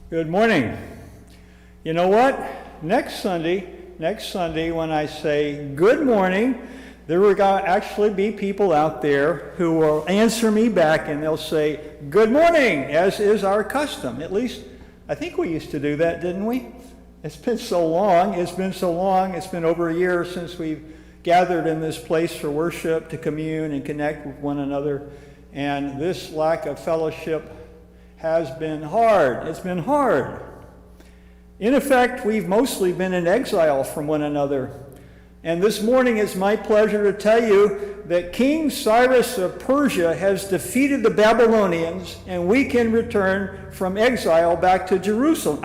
Good morning. You know what? Next Sunday, when I say good morning, there will actually be people out there who will answer me back and they'll say, good morning, as is our custom. At least, I think we used to do that, didn't we? It's been so long. It's been over a year since we've gathered in this place for worship, to commune and connect with one another. And this lack of fellowship has been hard. It's been hard. In effect, we've mostly been in exile from one another. And this morning it's my pleasure to tell you that King Cyrus of Persia has defeated the Babylonians, and we can return from exile back to Jerusalem.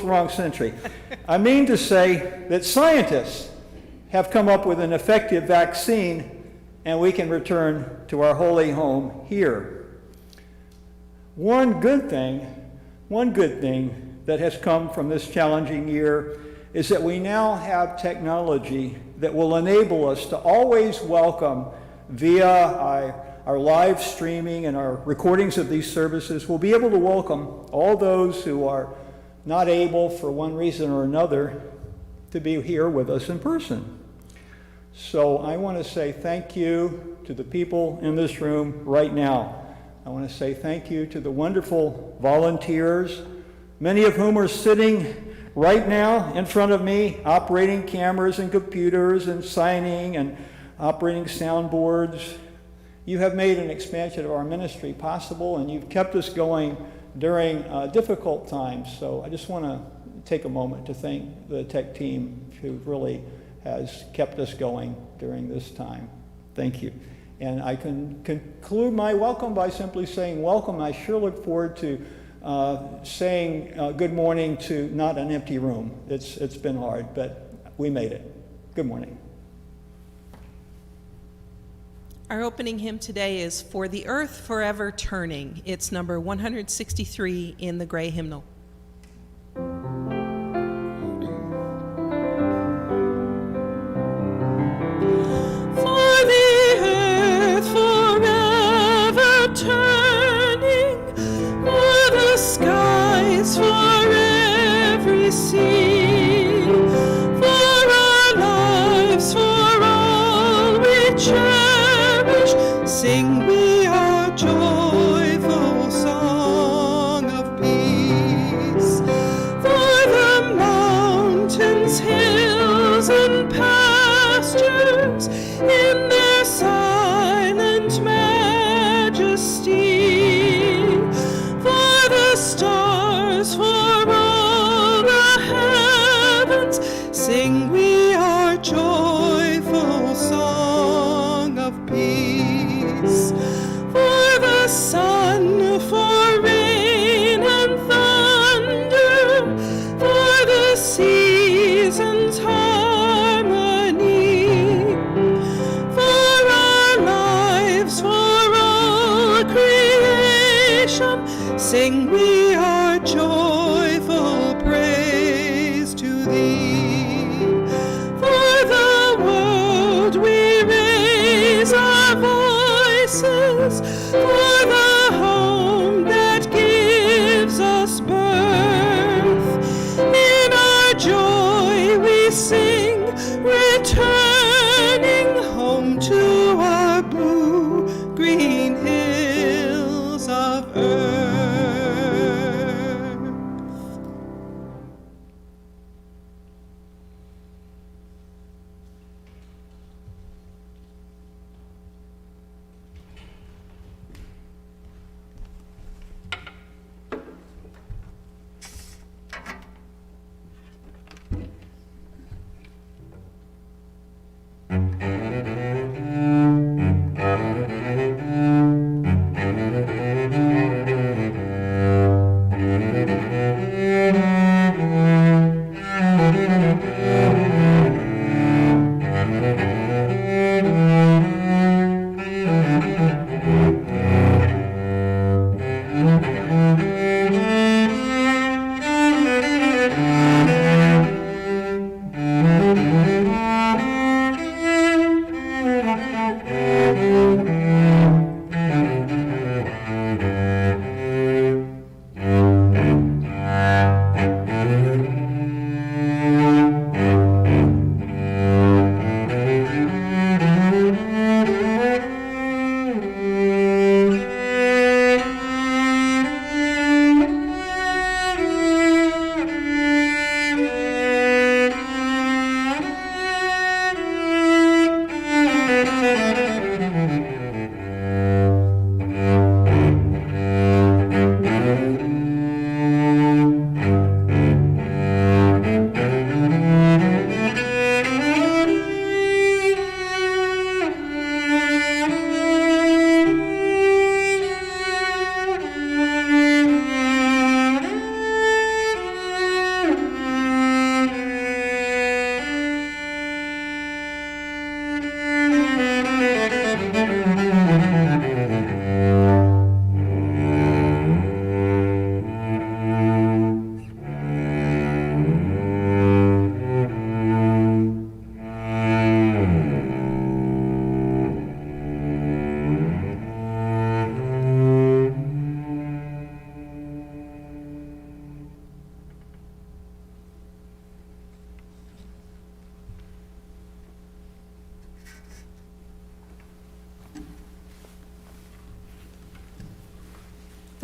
Wrong century. I mean to say that scientists have come up with an effective vaccine, and we can return to our holy home here. One good thing that has come from this challenging year is that we now have technology that will enable us to always welcome via our live streaming and our recordings of these services. We'll be able to welcome all those who are not able for one reason or another to be here with us in person. So I want to say thank you to the people in this room right now. I want to say thank you to the wonderful volunteers, many of whom are sitting right now in front of me, operating cameras and computers and signing and operating soundboards. You have made an expansion of our ministry possible, and you've kept us going during difficult times. So I just want to take a moment to thank the tech team who really has kept us going during this time. Thank you. And I can conclude my welcome by simply saying welcome. I sure look forward to saying good morning to not an empty room. It's been hard, but we made it. Good morning. Our opening hymn today is For the Earth Forever Turning. It's number 163 in the gray hymnal. Turning for the skies, for every sea, for our lives, for all we cherish, sing we our joyful song of peace.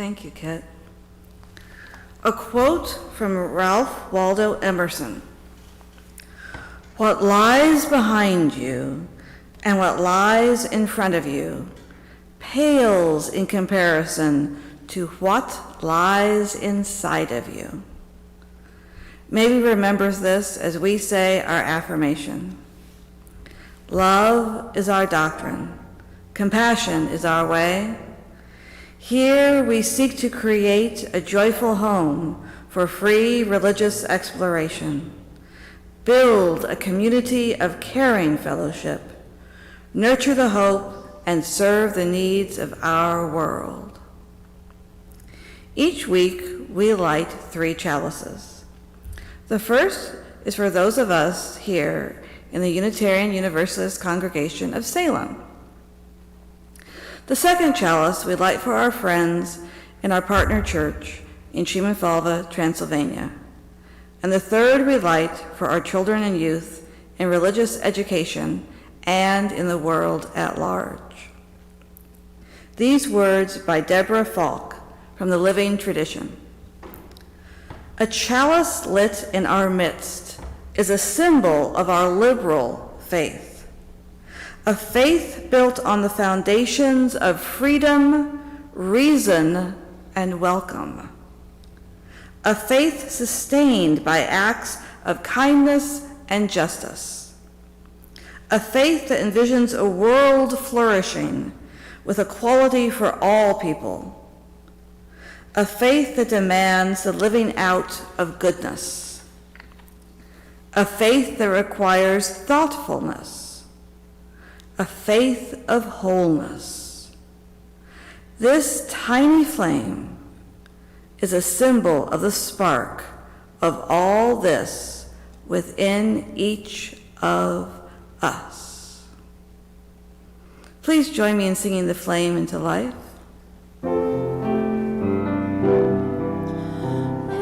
Thank you, Kit. A quote from Ralph Waldo Emerson. What lies behind you and what lies in front of you pales in comparison to what lies inside of you. May we remember this as we say our affirmation. Love is our doctrine. Compassion is our way. Here we seek to create a joyful home for free religious exploration, build a community of caring fellowship, nurture the hope, and serve the needs of our world. Each week we light 3 chalices. The first is for those of us here in the Unitarian Universalist Congregation of Salem. The second chalice we light for our friends in our partner church in Szymon-Falva, Transylvania. And the third we light for our children and youth in religious education and in the world at large. These words by Deborah Falk from the Living Tradition. A chalice lit in our midst is a symbol of our liberal faith. A faith built on the foundations of freedom, reason, and welcome. A faith sustained by acts of kindness and justice. A faith that envisions a world flourishing with equality for all people. A faith that demands the living out of goodness. A faith that requires thoughtfulness. A faith of wholeness. This tiny flame is a symbol of the spark of all this within each of us. Please join me in singing the flame into life.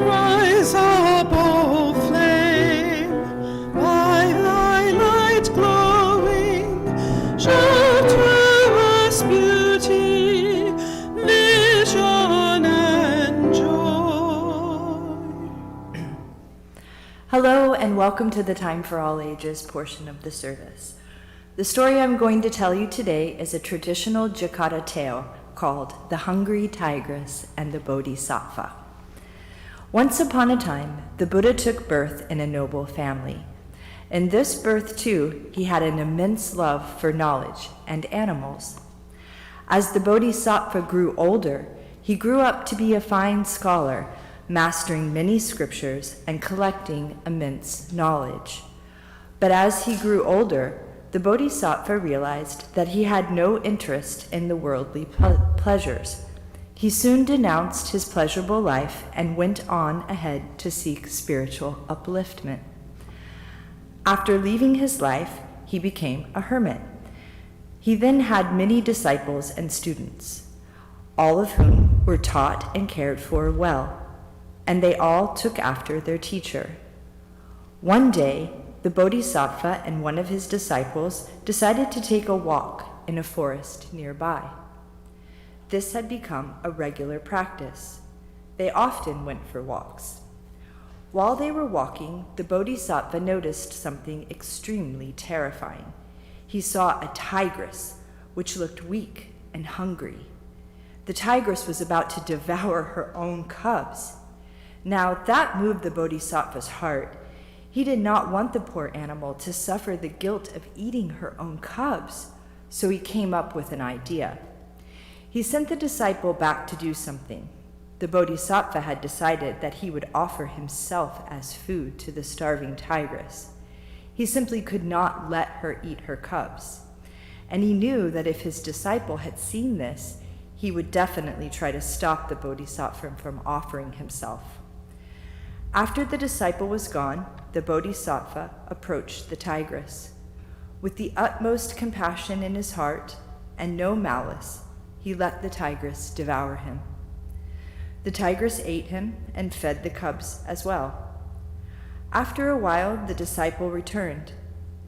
Rise up, O flame, by thy light glowing, show to us beauty, vision, and joy. Hello and welcome to the Time for All Ages portion of the service. The story I'm going to tell you today is a traditional Jakarta tale called The Hungry Tigress and the Bodhisattva. Once upon a time, the Buddha took birth in a noble family. In this birth, too, he had an immense love for knowledge and animals. As the Bodhisattva grew older, he grew up to be a fine scholar, mastering many scriptures and collecting immense knowledge. But as he grew older, the Bodhisattva realized that he had no interest in the worldly pleasures. He soon denounced his pleasurable life and went on ahead to seek spiritual upliftment. After leaving his life, he became a hermit. He then had many disciples and students, all of whom were taught and cared for well, and they all took after their teacher. One day, the Bodhisattva and one of his disciples decided to take a walk in a forest nearby. This had become a regular practice. They often went for walks. While they were walking, the Bodhisattva noticed something extremely terrifying. He saw a tigress, which looked weak and hungry. The tigress was about to devour her own cubs. Now, that moved the Bodhisattva's heart. He did not want the poor animal to suffer the guilt of eating her own cubs, so he came up with an idea. He sent the disciple back to do something. The Bodhisattva had decided that he would offer himself as food to the starving tigress. He simply could not let her eat her cubs. And he knew that if his disciple had seen this, he would definitely try to stop the Bodhisattva from offering himself. After the disciple was gone, the Bodhisattva approached the tigress. With the utmost compassion in his heart and no malice, he let the tigress devour him. The tigress ate him and fed the cubs as well. After a while, the disciple returned,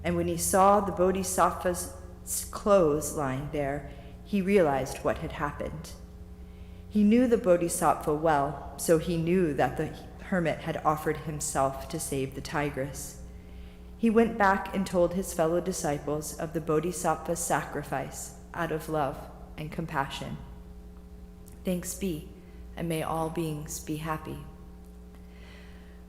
and when he saw the Bodhisattva's clothes lying there, he realized what had happened. He knew the Bodhisattva well, so he knew that the hermit had offered himself to save the tigress. He went back and told his fellow disciples of the Bodhisattva's sacrifice out of love and compassion. Thanks be, and may all beings be happy.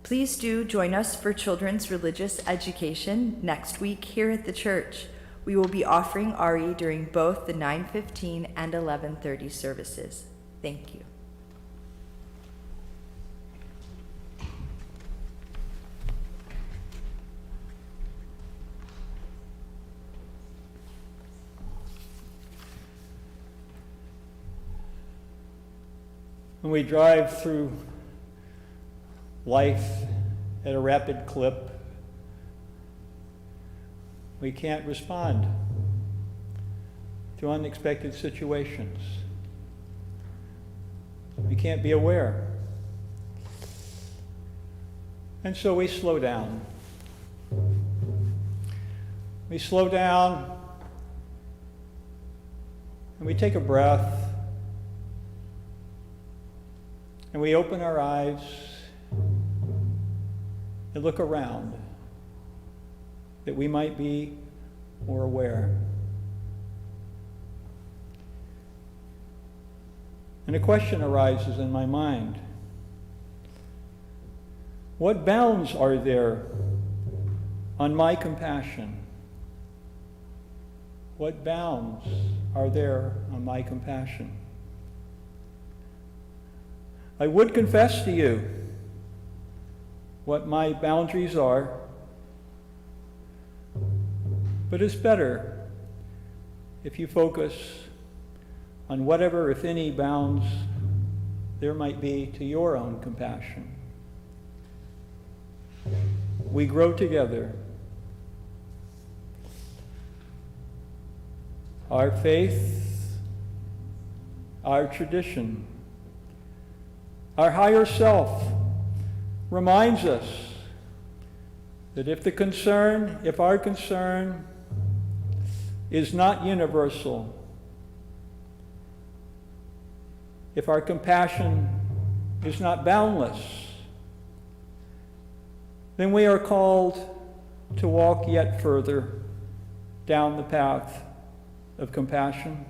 Please do join us for children's religious education next week here at the church. We will be offering Ari during both the 9:15 and 11:30 services. Thank you. When we drive through life at a rapid clip, we can't respond to unexpected situations. We can't be aware. And so we slow down. We slow down and we take a breath and we open our eyes and look around that we might be more aware. And a question arises in my mind. What bounds are there on my compassion? What bounds are there on my compassion? I would confess to you what my boundaries are, but it's better if you focus on whatever, if any, bounds there might be to your own compassion. We grow together. Our faith, our tradition, our higher self reminds us that if our concern is not universal, if our compassion is not boundless, then we are called to walk yet further down the path of compassion,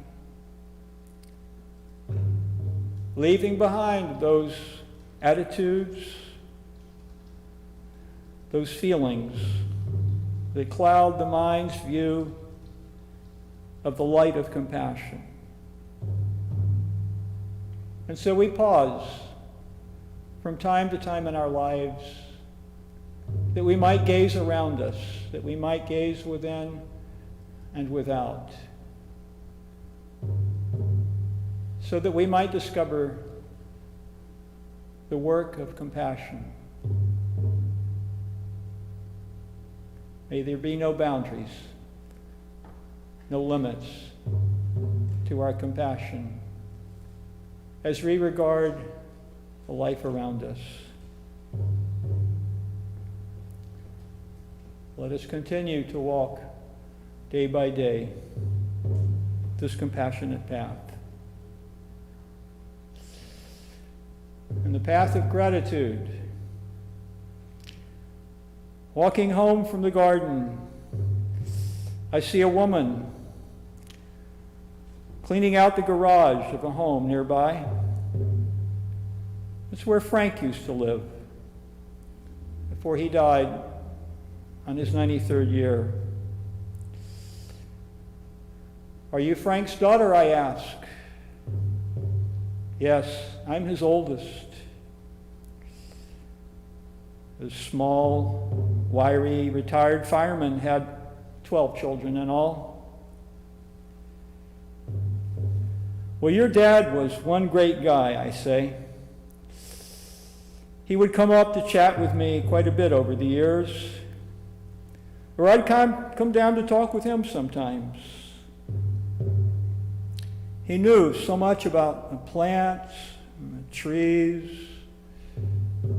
leaving behind those attitudes, those feelings that cloud the mind's view of the light of compassion. And so we pause from time to time in our lives that we might gaze around us, that we might gaze within and without, so that we might discover the work of compassion. May there be no boundaries, no limits to our compassion as we regard the life around us. Let us continue to walk day by day this compassionate path. In the path of gratitude, walking home from the garden, I see a woman cleaning out the garage of a home nearby. It's where Frank used to live before he died on his 93rd year. Are you Frank's daughter, I ask? Yes, I'm his oldest. This small, wiry, retired fireman had 12 children in all. Well, your dad was one great guy, I say. He would come up to chat with me quite a bit over the years, or I'd come down to talk with him sometimes. He knew so much about the plants, the trees,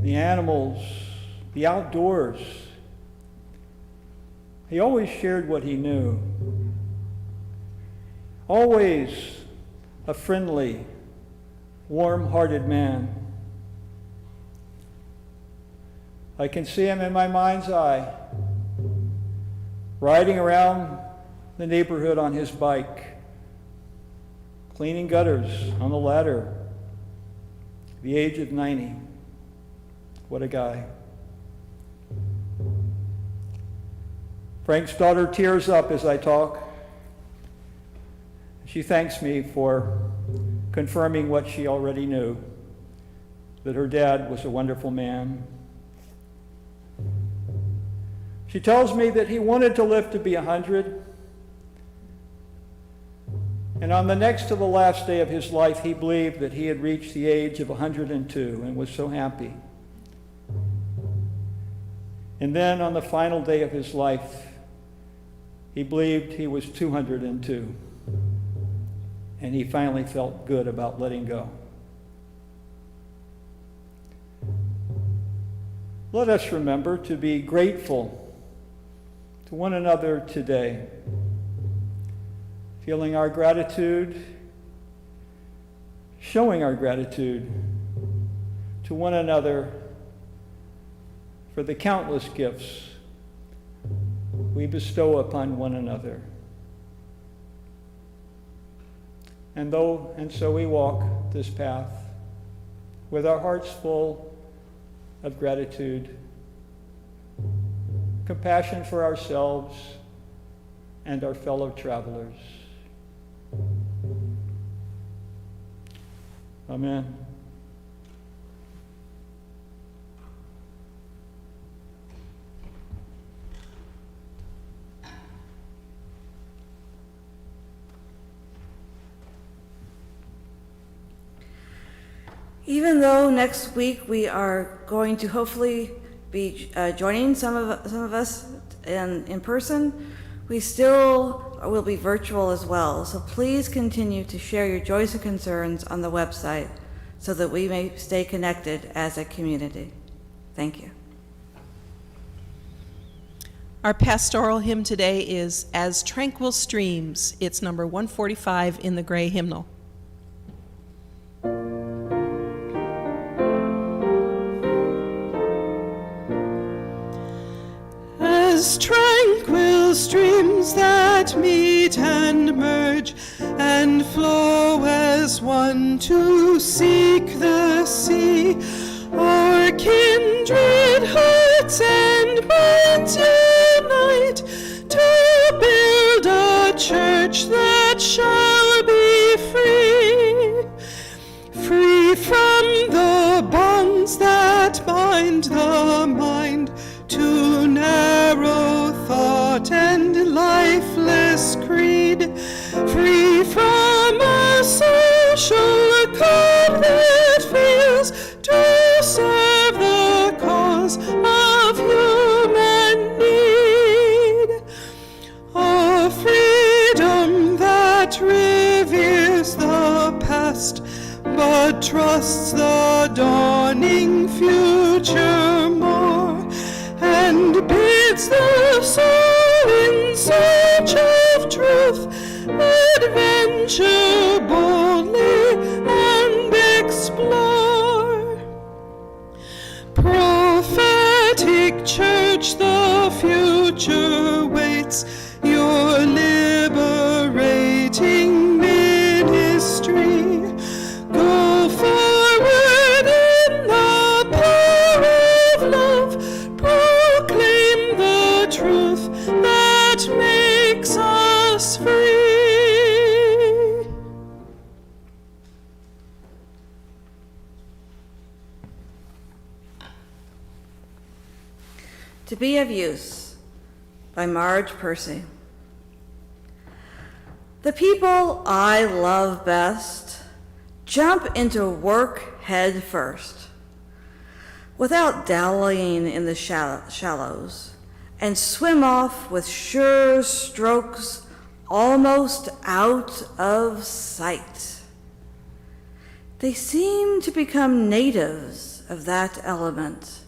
the animals, the outdoors. He always shared what he knew. Always a friendly, warm-hearted man. I can see him in my mind's eye, riding around the neighborhood on his bike, cleaning gutters on the ladder, the age of 90. What a guy. Frank's daughter tears up as I talk. She thanks me for confirming what she already knew, that her dad was a wonderful man. She tells me that he wanted to live to be 100, and on the next to the last day of his life, he believed that he had reached the age of 102 and was so happy. And then on the final day of his life, he believed he was 202, and he finally felt good about letting go. Let us remember to be grateful to one another today, feeling our gratitude, showing our gratitude to one another for the countless gifts we bestow upon one another. And so we walk this path with our hearts full of gratitude, compassion for ourselves and our fellow travelers. Amen. Even though next week we are going to hopefully be joining some of us in person, we still will be virtual as well. So please continue to share your joys and concerns on the website so that we may stay connected as a community. Thank you. Our pastoral hymn today is As Tranquil Streams. It's number 145 in the Gray Hymnal. As tranquil streams that meet and merge and flow as one to seek the sea, our kindred hearts and minds unite to build a church that shall be free, free from the bonds that bind the mind to narrow thought and lifeless creed, free from a social code that fails to serve the cause of human need, a freedom that reveres the past but trusts the dawning future more, and bids the soul in search of truth adventure boldly and explore. Prophetic church, the future waits your liberating ministry. Go forward in the power of love, proclaim the truth that makes us free. To Be of Use by Marge Percy. The people I love best jump into work head first, without dallying in the shallows, and swim off with sure strokes almost out of sight. They seem to become natives of that element.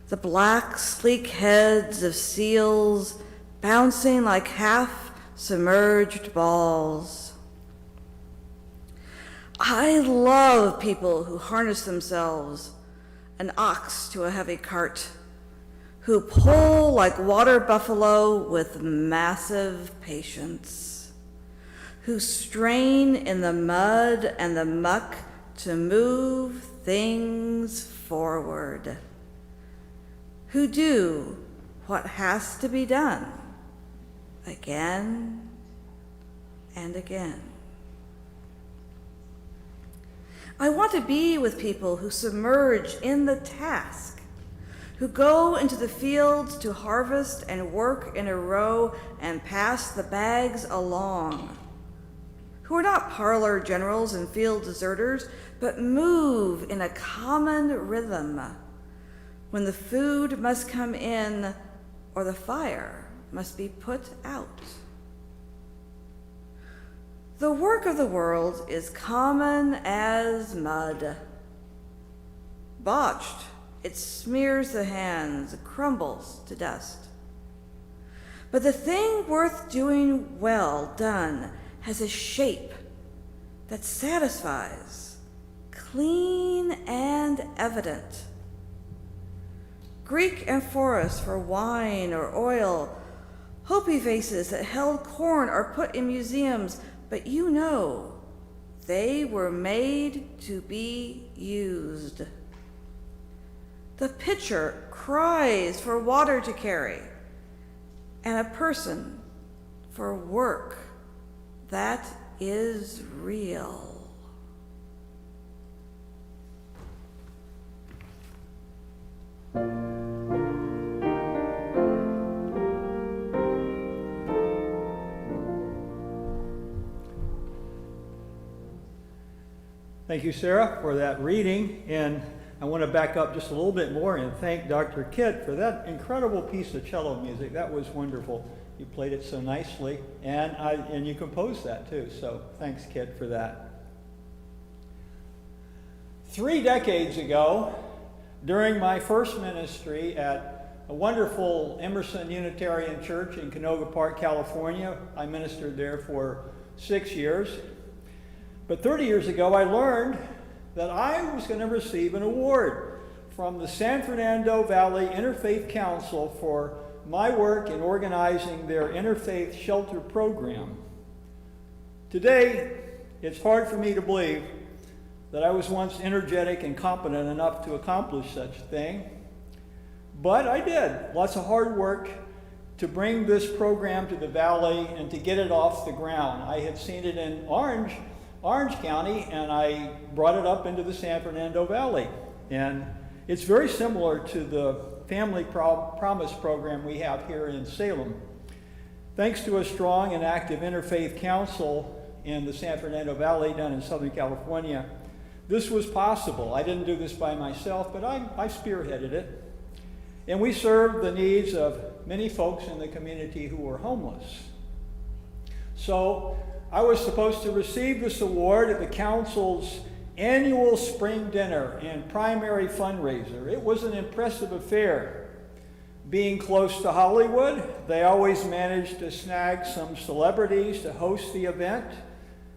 The black, sleek heads of seals bouncing like half-submerged balls. I love people who harness themselves, an ox to a heavy cart, who pull like water buffalo with massive patience, who strain in the mud and the muck to move things forward, who do what has to be done again and again. I want to be with people who submerge in the task, who go into the fields to harvest and work in a row and pass the bags along, who are not parlor generals and field deserters, but move in a common rhythm when the food must come in or the fire must be put out. The work of the world is common as mud. Botched, it smears the hands, crumbles to dust. But the thing worth doing well done has a shape that satisfies, clean and evident. Greek amphoras for wine or oil, Hopi vases that held corn are put in museums, but you know they were made to be used. The pitcher cries for water to carry, and a person for work that is real. Thank you, Sarah, for that reading. And I want to back up just a little bit more and thank Dr. Kidd for that incredible piece of cello music. That was wonderful. You played it so nicely, and you composed that too. So thanks, Kidd, for that. 3 decades ago, during my first ministry at a wonderful Emerson Unitarian Church in Canoga Park, California, I ministered there for 6 years. But 30 years ago, I learned that I was going to receive an award from the San Fernando Valley Interfaith Council for my work in organizing their interfaith shelter program. Today, it's hard for me to believe that I was once energetic and competent enough to accomplish such a thing, but I did. Lots of hard work to bring this program to the valley and to get it off the ground. I had seen it in Orange County, and I brought it up into the San Fernando Valley. And it's very similar to the Family Promise program we have here in Salem. Thanks to a strong and active interfaith council in the San Fernando Valley down in Southern California, this was possible. I didn't do this by myself, but I spearheaded it. And we served the needs of many folks in the community who were homeless. So I was supposed to receive this award at the council's annual spring dinner and primary fundraiser. It was an impressive affair. Being close to Hollywood, they always managed to snag some celebrities to host the event,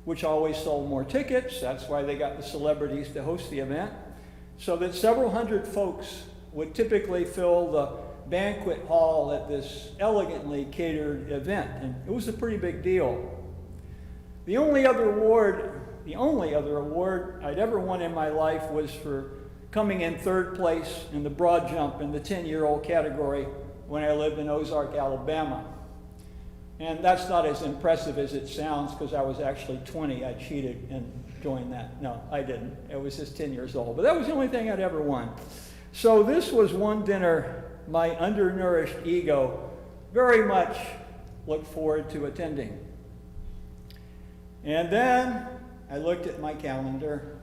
which always sold more tickets. That's why they got the celebrities to host the event, so that several hundred folks would typically fill the banquet hall at this elegantly catered event, and it was a pretty big deal. The only other award I'd ever won in my life was for coming in 3rd place in the broad jump in the 10-year-old category when I lived in Ozark, Alabama. And that's not as impressive as it sounds, because I was actually 20. I cheated and joined that. No, I didn't. I was just 10 years old. But that was the only thing I'd ever won. So this was one dinner my undernourished ego very much looked forward to attending. And then I looked at my calendar.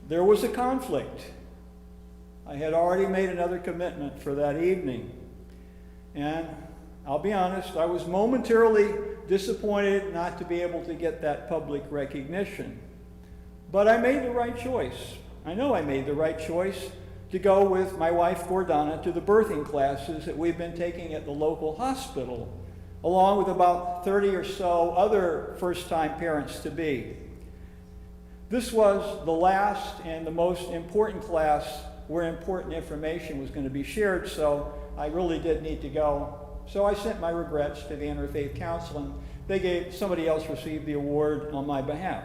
There was a conflict. I had already made another commitment for that evening. And I'll be honest, I was momentarily disappointed not to be able to get that public recognition. But I made the right choice. I know I made the right choice to go with my wife Gordana to the birthing classes that we've been taking at the local hospital, along with about 30 or so other first-time parents-to-be. This was the last and the most important class where important information was going to be shared, so I really did need to go. So I sent my regrets to the Interfaith Council, and somebody else received the award on my behalf.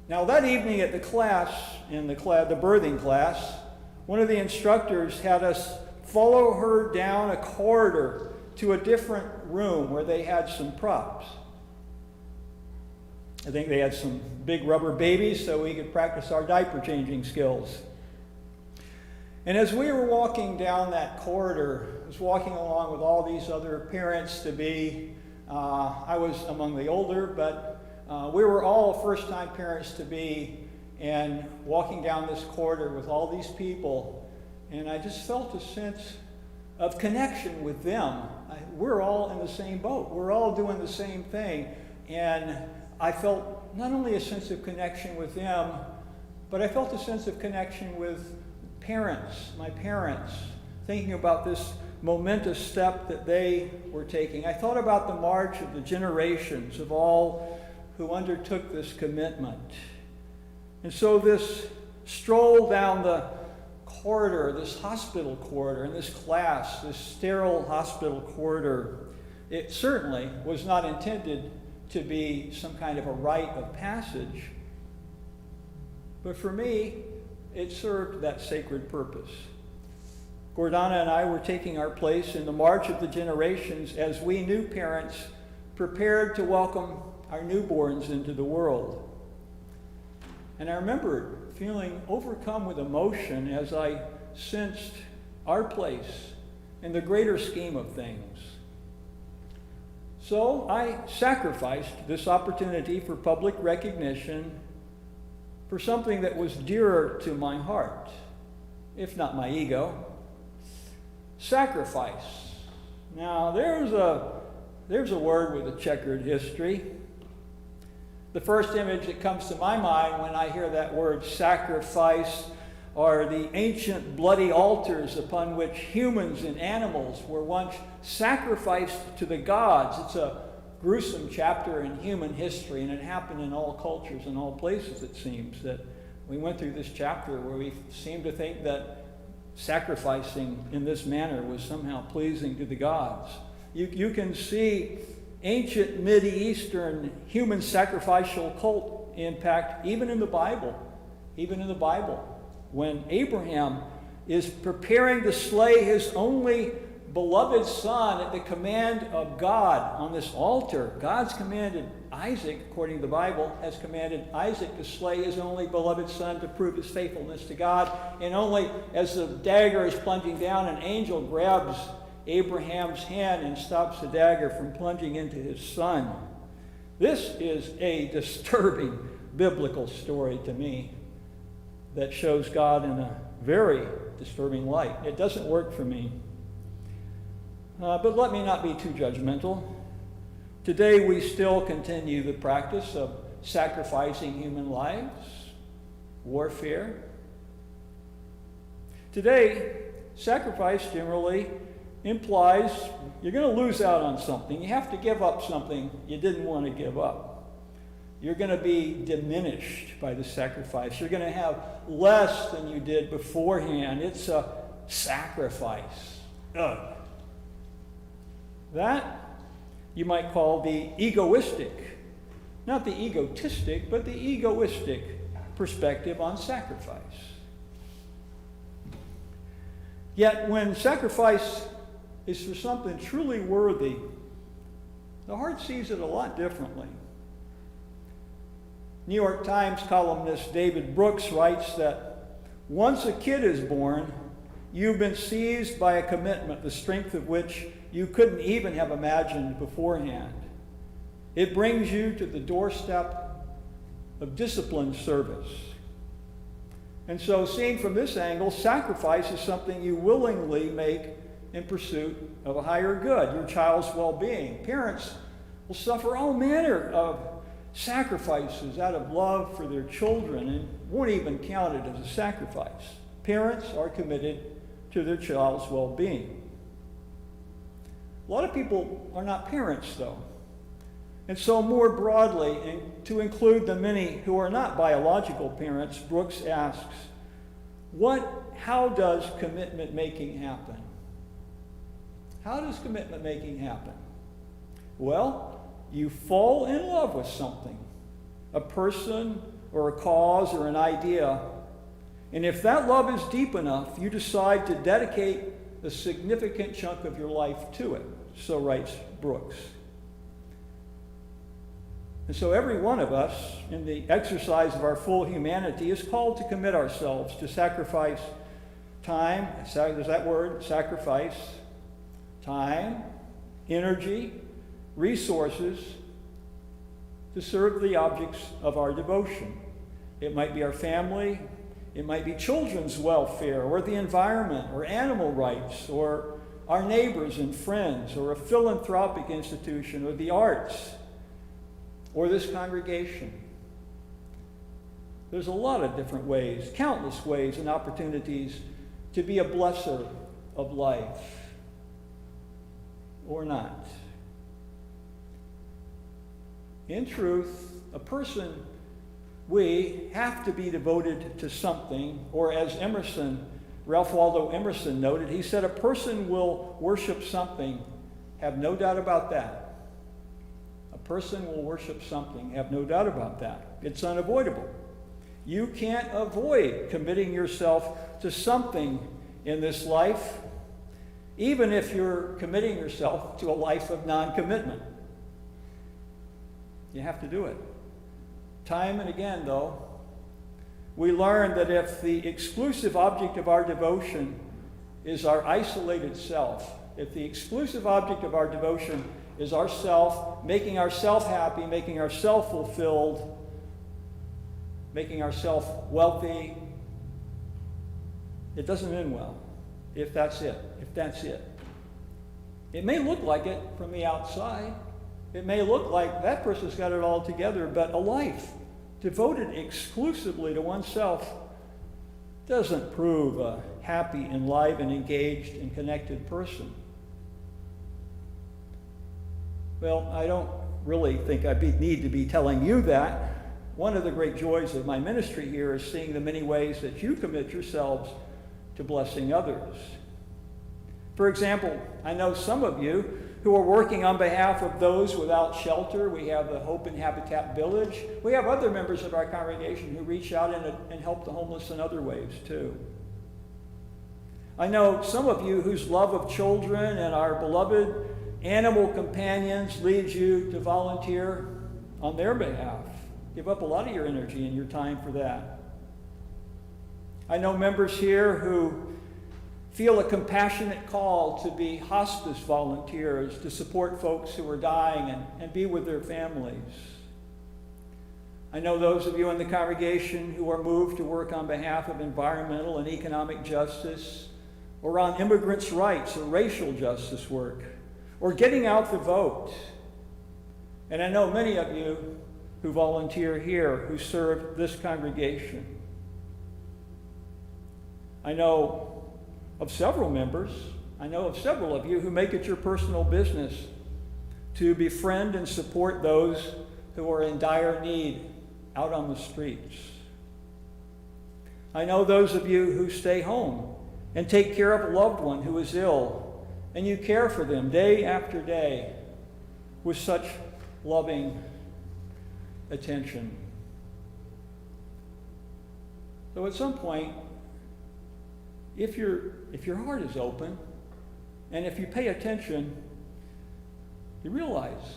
Now that evening at the class, the birthing class, one of the instructors had us follow her down a corridor to a different room where they had some props. I think they had some big rubber babies so we could practice our diaper changing skills. And as we were walking down that corridor, I was walking along with all these other parents-to-be. I was among the older, but we were all first-time parents-to-be, and walking down this corridor with all these people, and I just felt a sense of connection with them. We're all in the same boat. We're all doing the same thing. And I felt not only a sense of connection with them, but I felt a sense of connection with my parents, thinking about this momentous step that they were taking. I thought about the march of the generations of all who undertook this commitment. And so this stroll down the corridor, this hospital corridor, in this class, this sterile hospital corridor, it certainly was not intended to be some kind of a rite of passage. But for me, it served that sacred purpose. Gordana and I were taking our place in the march of the generations as we new parents prepared to welcome our newborns into the world. And I remember feeling overcome with emotion as I sensed our place in the greater scheme of things. So I sacrificed this opportunity for public recognition for something that was dearer to my heart, if not my ego. Sacrifice. Now, there's a word with a checkered history. The first image that comes to my mind when I hear that word sacrifice are the ancient bloody altars upon which humans and animals were once sacrificed to the gods. It's a gruesome chapter in human history, and it happened in all cultures and all places, it seems, that we went through this chapter where we seem to think that sacrificing in this manner was somehow pleasing to the gods. You can see ancient Mideastern human sacrificial cult impact even in the Bible. Even in the Bible. When Abraham is preparing to slay his only beloved son at the command of God on this altar, God's commanded Isaac, according to the Bible, has commanded Isaac to slay his only beloved son to prove his faithfulness to God. And only as the dagger is plunging down, an angel grabs Abraham's hand and stops the dagger from plunging into his son. This is a disturbing biblical story to me that shows God in a very disturbing light. It doesn't work for me. But let me not be too judgmental. Today we still continue the practice of sacrificing human lives, warfare. Today, sacrifice generally implies you're going to lose out on something. You have to give up something you didn't want to give up. You're going to be diminished by the sacrifice. You're going to have less than you did beforehand. It's a sacrifice. Ugh. That you might call the egoistic, not the egotistic, but the egoistic perspective on sacrifice. Yet when sacrifice is for something truly worthy, the heart sees it a lot differently. New York Times columnist David Brooks writes that once a kid is born, you've been seized by a commitment, the strength of which you couldn't even have imagined beforehand. It brings you to the doorstep of disciplined service. And so, seen from this angle, sacrifice is something you willingly make in pursuit of a higher good, your child's well-being. Parents will suffer all manner of sacrifices out of love for their children and won't even count it as a sacrifice. Parents are committed to their child's well-being. A lot of people are not parents, though. And so more broadly, and to include the many who are not biological parents, Brooks asks, how does commitment making happen? How does commitment making happen? Well, you fall in love with something, a person or a cause or an idea. And if that love is deep enough, you decide to dedicate a significant chunk of your life to it. So writes Brooks. And so every one of us, in the exercise of our full humanity, is called to commit ourselves to sacrifice time. There's that word, sacrifice. Time, energy, resources to serve the objects of our devotion. It might be our family, it might be children's welfare, or the environment, or animal rights, or our neighbors and friends, or a philanthropic institution, or the arts, or this congregation. There's a lot of different ways, countless ways and opportunities to be a blesser of life, or not. In truth, we have to be devoted to something, or as Ralph Waldo Emerson noted, he said, a person will worship something, have no doubt about that. A person will worship something, have no doubt about that. It's unavoidable. You can't avoid committing yourself to something in this life, even if you're committing yourself to a life of non-commitment. You have to do it. Time and again, though, we learn that if the exclusive object of our devotion is our isolated self, if the exclusive object of our devotion is ourself, making ourself happy, making ourself fulfilled, making ourself wealthy, it doesn't end well, if that's it. It may look like it from the outside. It may look like that person's got it all together, but a life devoted exclusively to oneself doesn't prove a happy and live and engaged and connected person. Well, I don't really think I need to be telling you that. One of the great joys of my ministry here is seeing the many ways that you commit yourselves to blessing others. For example, I know some of you who are working on behalf of those without shelter. We have the Hope and Habitat Village. We have other members of our congregation who reach out and help the homeless in other ways too. I know some of you whose love of children and our beloved animal companions leads you to volunteer on their behalf. Give up a lot of your energy and your time for that. I know members here who feel a compassionate call to be hospice volunteers to support folks who are dying and be with their families. I know those of you in the congregation who are moved to work on behalf of environmental and economic justice, or on immigrants' rights or racial justice work, or getting out the vote. And I know many of you who volunteer here who serve this congregation. I know of several of you who make it your personal business to befriend and support those who are in dire need out on the streets. I know those of you who stay home and take care of a loved one who is ill, and you care for them day after day with such loving attention. So at some point, if your heart is open, and if you pay attention, you realize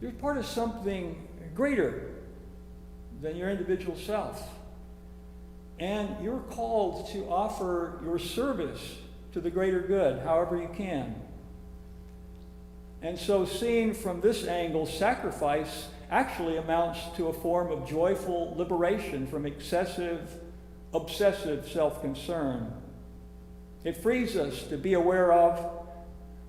you're part of something greater than your individual self. And you're called to offer your service to the greater good, however you can. And so seeing from this angle, sacrifice actually amounts to a form of joyful liberation from excessive, obsessive self-concern. It frees us to be aware of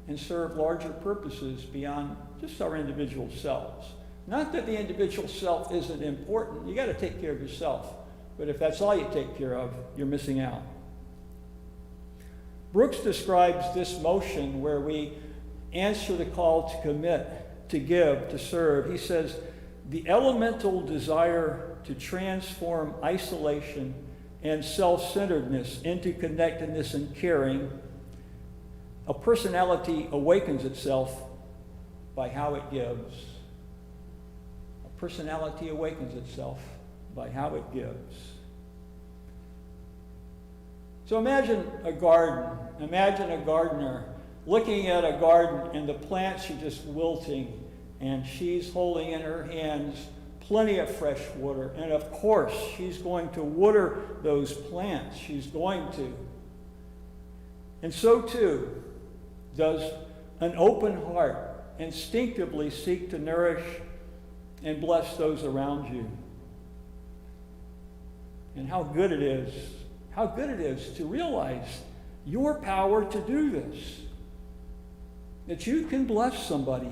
and serve larger purposes beyond just our individual selves. Not that the individual self isn't important. You got to take care of yourself. But if that's all you take care of, you're missing out. Brooks describes this motion where we answer the call to commit to give, to serve. He says, the elemental desire to transform isolation and self-centeredness into connectedness and caring. A personality awakens itself by how it gives. A personality awakens itself by how it gives. So imagine a garden. Imagine a gardener looking at a garden and the plants are just wilting, and she's holding in her hands plenty of fresh water. And of course, she's going to water those plants. She's going to. And so too does an open heart instinctively seek to nourish and bless those around you. And how good it is to realize your power to do this. That you can bless somebody.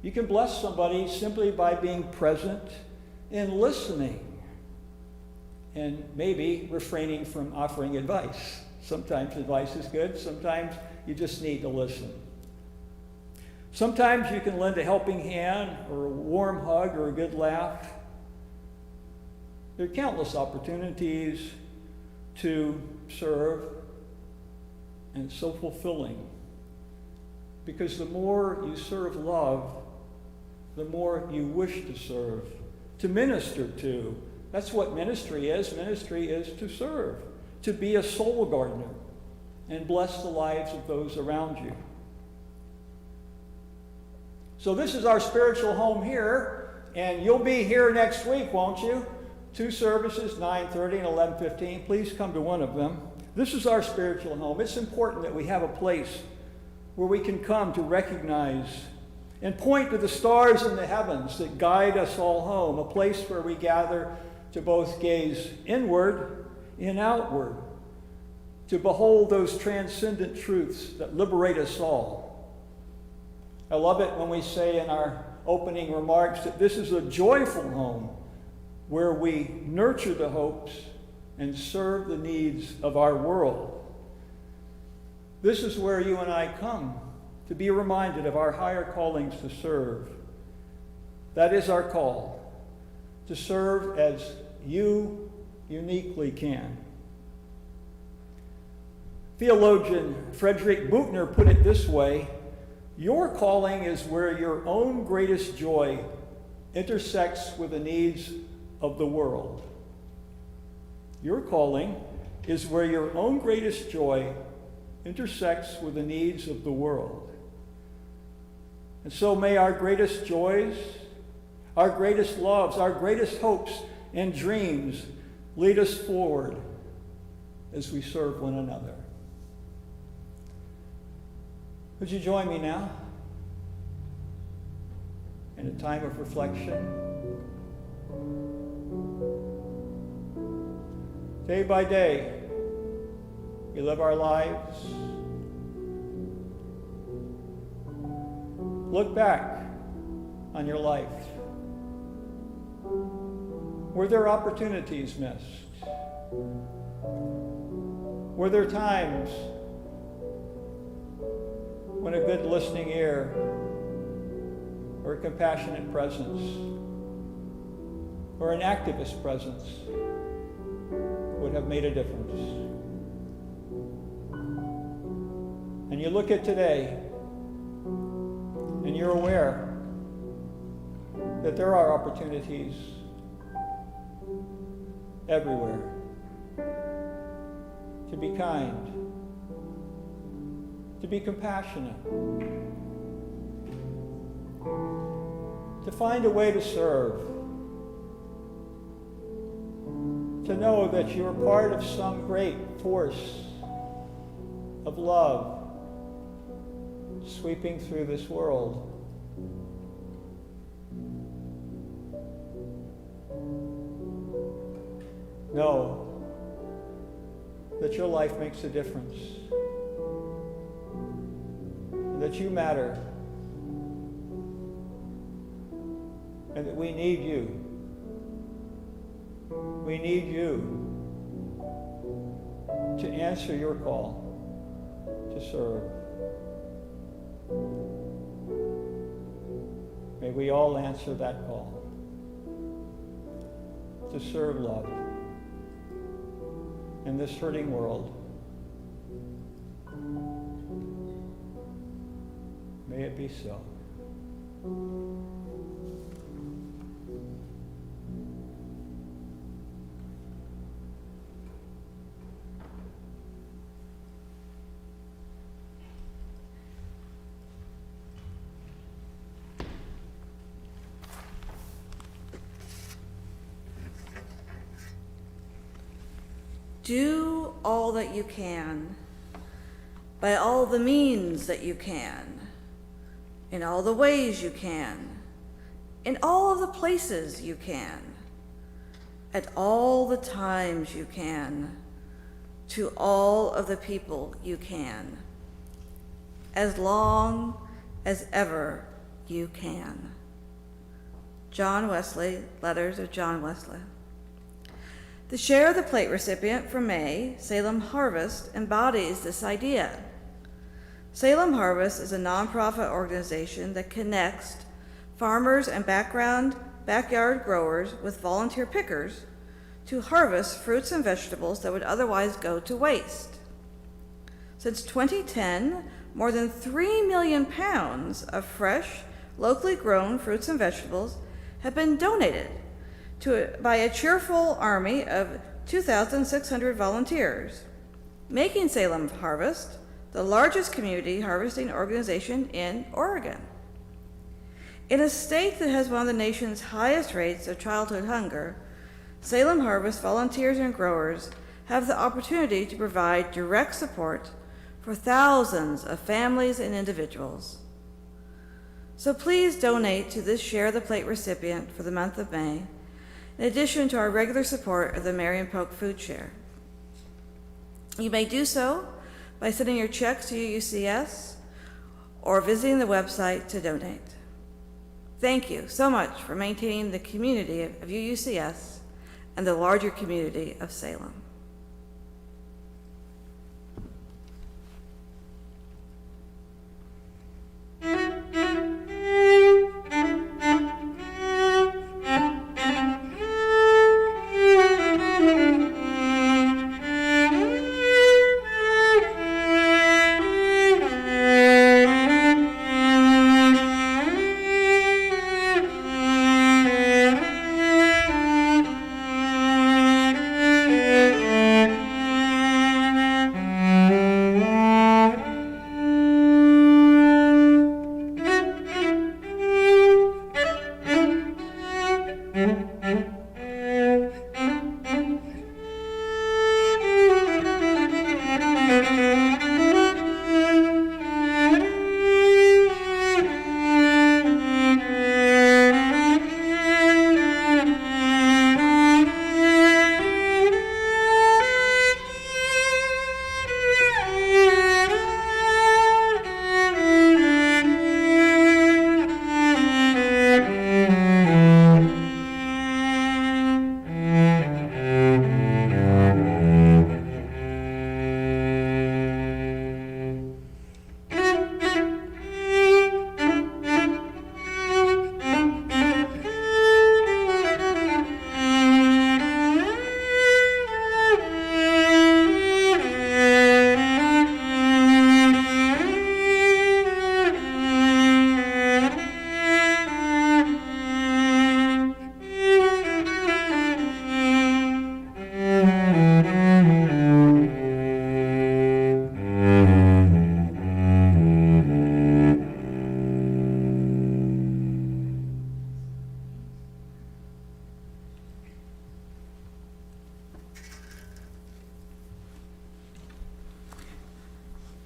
You can bless somebody simply by being present and listening, and maybe refraining from offering advice. Sometimes advice is good, sometimes you just need to listen. Sometimes you can lend a helping hand or a warm hug or a good laugh. There are countless opportunities to serve, and it's so fulfilling. Because the more you serve love, the more you wish to serve, to minister to. That's what ministry is. Ministry is to serve, to be a soul gardener and bless the lives of those around you. So this is our spiritual home here, and you'll be here next week, won't you? 2 services, 9:30 and 11:15. Please come to one of them. This is our spiritual home. It's important that we have a place where we can come to recognize and point to the stars in the heavens that guide us all home, a place where we gather to both gaze inward and outward, to behold those transcendent truths that liberate us all. I love it when we say in our opening remarks that this is a joyful home where we nurture the hopes and serve the needs of our world. This is where you and I come to be reminded of our higher callings to serve. That is our call, to serve as you uniquely can. Theologian Frederick Buechner put it this way: your calling is where your own greatest joy intersects with the needs of the world. Your calling is where your own greatest joy intersects with the needs of the world. And so may our greatest joys, our greatest loves, our greatest hopes and dreams lead us forward as we serve one another. Would you join me now in a time of reflection? Day by day, we live our lives. Look back on your life. Were there opportunities missed? Were there times when a good listening ear or a compassionate presence or an activist presence would have made a difference? And you look at today and you're aware that there are opportunities everywhere to be kind, to be compassionate, to find a way to serve, to know that you're part of some great force of love sweeping through this world. Know that your life makes a difference, that you matter, and that we need you. We need you to answer your call to serve. we all answer that call to serve love in this hurting world. May it be so. Do all that you can, by all the means that you can, in all the ways you can, in all of the places you can, at all the times you can, to all of the people you can, as long as ever you can. John Wesley, Letters of John Wesley. The Share of the Plate recipient for May, Salem Harvest, embodies this idea. Salem Harvest is a nonprofit organization that connects farmers and backyard growers with volunteer pickers to harvest fruits and vegetables that would otherwise go to waste. Since 2010, more than 3 million pounds of fresh, locally grown fruits and vegetables have been donated by a cheerful army of 2,600 volunteers, making Salem Harvest the largest community harvesting organization in Oregon. In a state that has one of the nation's highest rates of childhood hunger, Salem Harvest volunteers and growers have the opportunity to provide direct support for thousands of families and individuals. So please donate to this Share the Plate recipient for the month of May, in addition to our regular support of the Marion Polk Food Share. You may do so by sending your checks to UUCS or visiting the website to donate. Thank you so much for maintaining the community of UUCS and the larger community of Salem.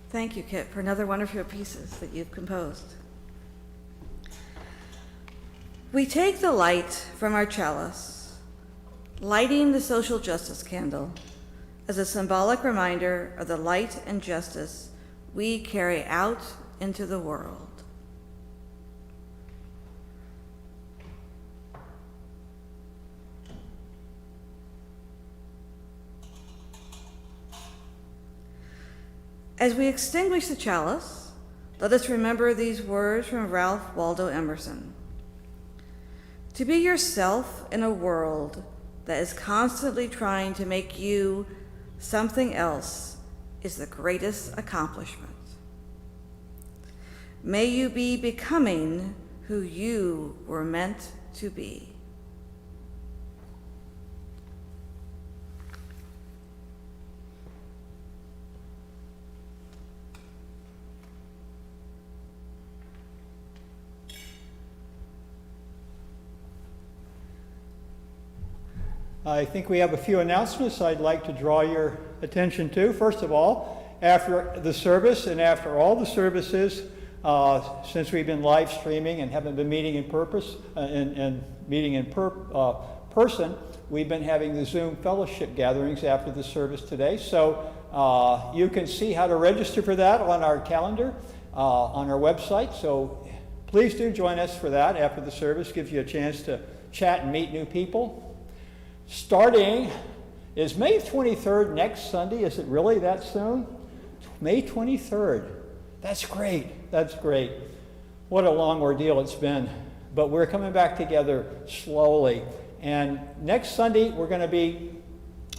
Thank you, Kit, for another wonderful pieces that you've composed. We take the light from our chalice, lighting the social justice candle as a symbolic reminder of the light and justice we carry out into the world. As we extinguish the chalice, let us remember these words from Ralph Waldo Emerson. To be yourself in a world that is constantly trying to make you something else is the greatest accomplishment. May you be becoming who you were meant to be. I think we have a few announcements I'd like to draw your attention to. First of all, after the service and after all the services, since we've been live streaming and haven't been meeting in person, we've been having the Zoom fellowship gatherings after the service today. So you can see how to register for that on our calendar, on our website. So please do join us for that after the service. Gives you a chance to chat and meet new people. Starting is May 23rd next Sunday. Is it really that soon? May 23rd. That's great. That's great. What a long ordeal it's been. But we're coming back together slowly. And next Sunday, we're going to be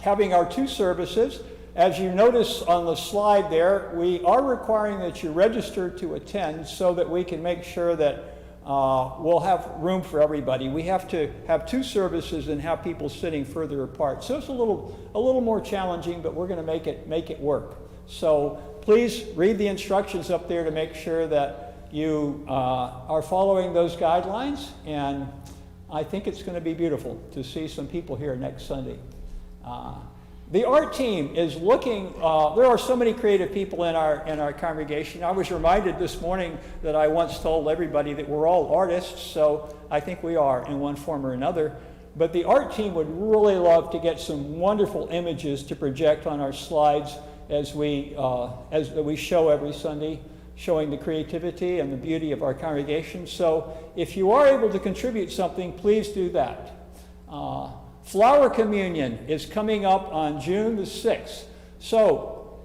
having our two services. As you notice on the slide there, we are requiring that you register to attend so that we can make sure that we'll have room for everybody. We have to have two services and have people sitting further apart. So it's a little more challenging, but we're going to make it work. So please read the instructions up there to make sure that you are following those guidelines. And I think it's going to be beautiful to see some people here next Sunday. The art team is looking, there are so many creative people in our congregation. I was reminded this morning that I once told everybody that we're all artists, so I think we are in one form or another. But the art team would really love to get some wonderful images to project on our slides as we show every Sunday, showing the creativity and the beauty of our congregation. So if you are able to contribute something, please do that. Flower Communion is coming up on June the 6th. So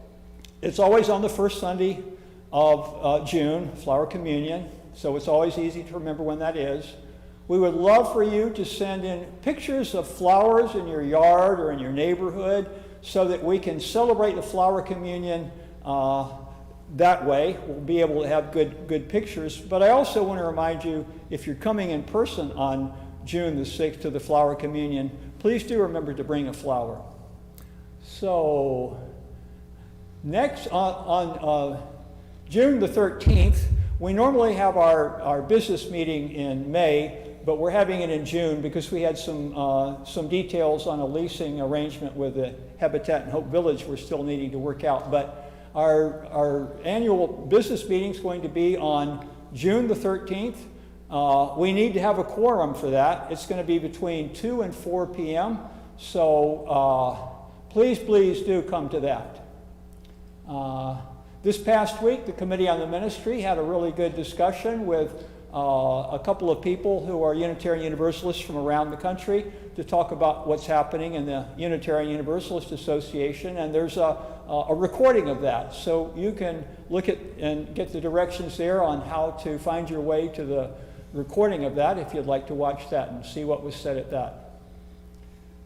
it's always on the first Sunday of June, Flower Communion. So it's always easy to remember when that is. We would love for you to send in pictures of flowers in your yard or in your neighborhood so that we can celebrate the Flower Communion that way. We'll be able to have good pictures. But I also want to remind you, if you're coming in person on June the 6th to the Flower Communion, please do remember to bring a flower. So next, on June the 13th, we normally have our business meeting in May, but we're having it in June because we had some details on a leasing arrangement with the Habitat and Hope Village we're still needing to work out. But our annual business meeting is going to be on June the 13th. We need to have a quorum for that. It's going to be between 2 and 4 p.m. So please do come to that. This past week, the Committee on the Ministry had a really good discussion with a couple of people who are Unitarian Universalists from around the country to talk about what's happening in the Unitarian Universalist Association, and there's a recording of that. So you can look at and get the directions there on how to find your way to the recording of that if you'd like to watch that and see what was said at that.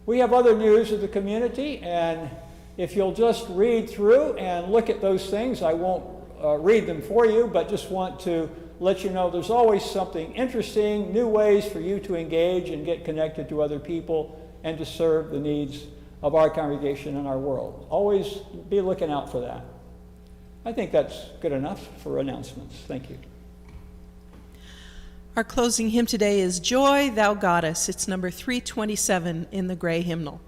We have other news of the community, and if you'll just read through and look at those things, I won't read them for you, but just want to let you know there's always something interesting, new ways for you to engage and get connected to other people and to serve the needs of our congregation and our world. Always be looking out for that. I think that's good enough for announcements. Thank you. Our closing hymn today is Joy, Thou Goddess. It's number 327 in the Gray Hymnal.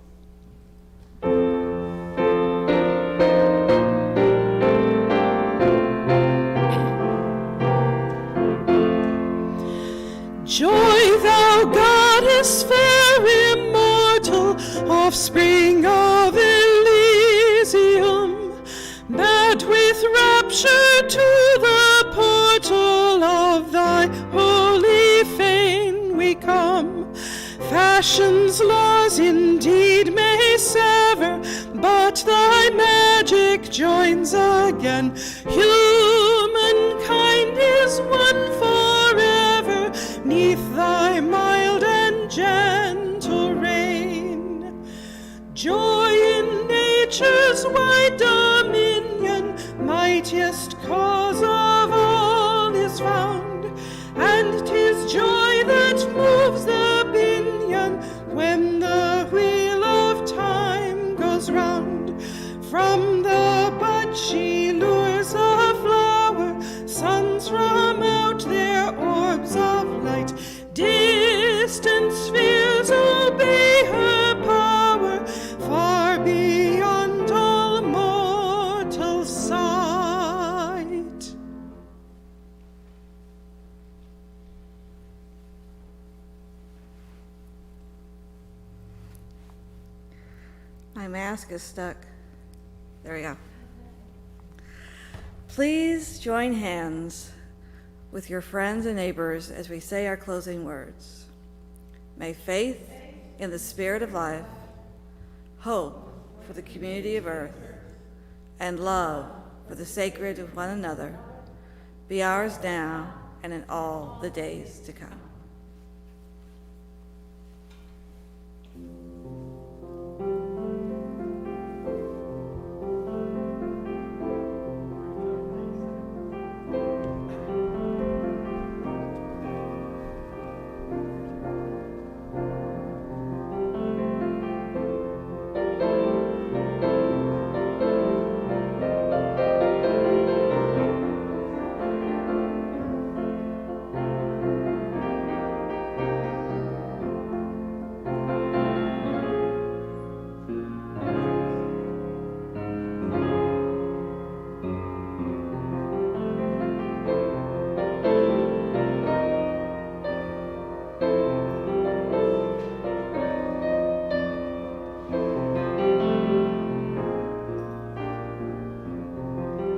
Joy, thou goddess fair, immortal, offspring of Elysium, mad with rapture to the portal of thy holy fane we come. Fashion's laws indeed may sever, but thy magic joins again. Humankind is one forever, 'neath thy mild and distant spheres obey her power, far beyond all mortal sight. My mask is stuck. There we go. Please join hands with your friends and neighbors as we say our closing words. May faith in the spirit of life, hope for the community of earth, and love for the sacred of one another be ours now and in all the days to come.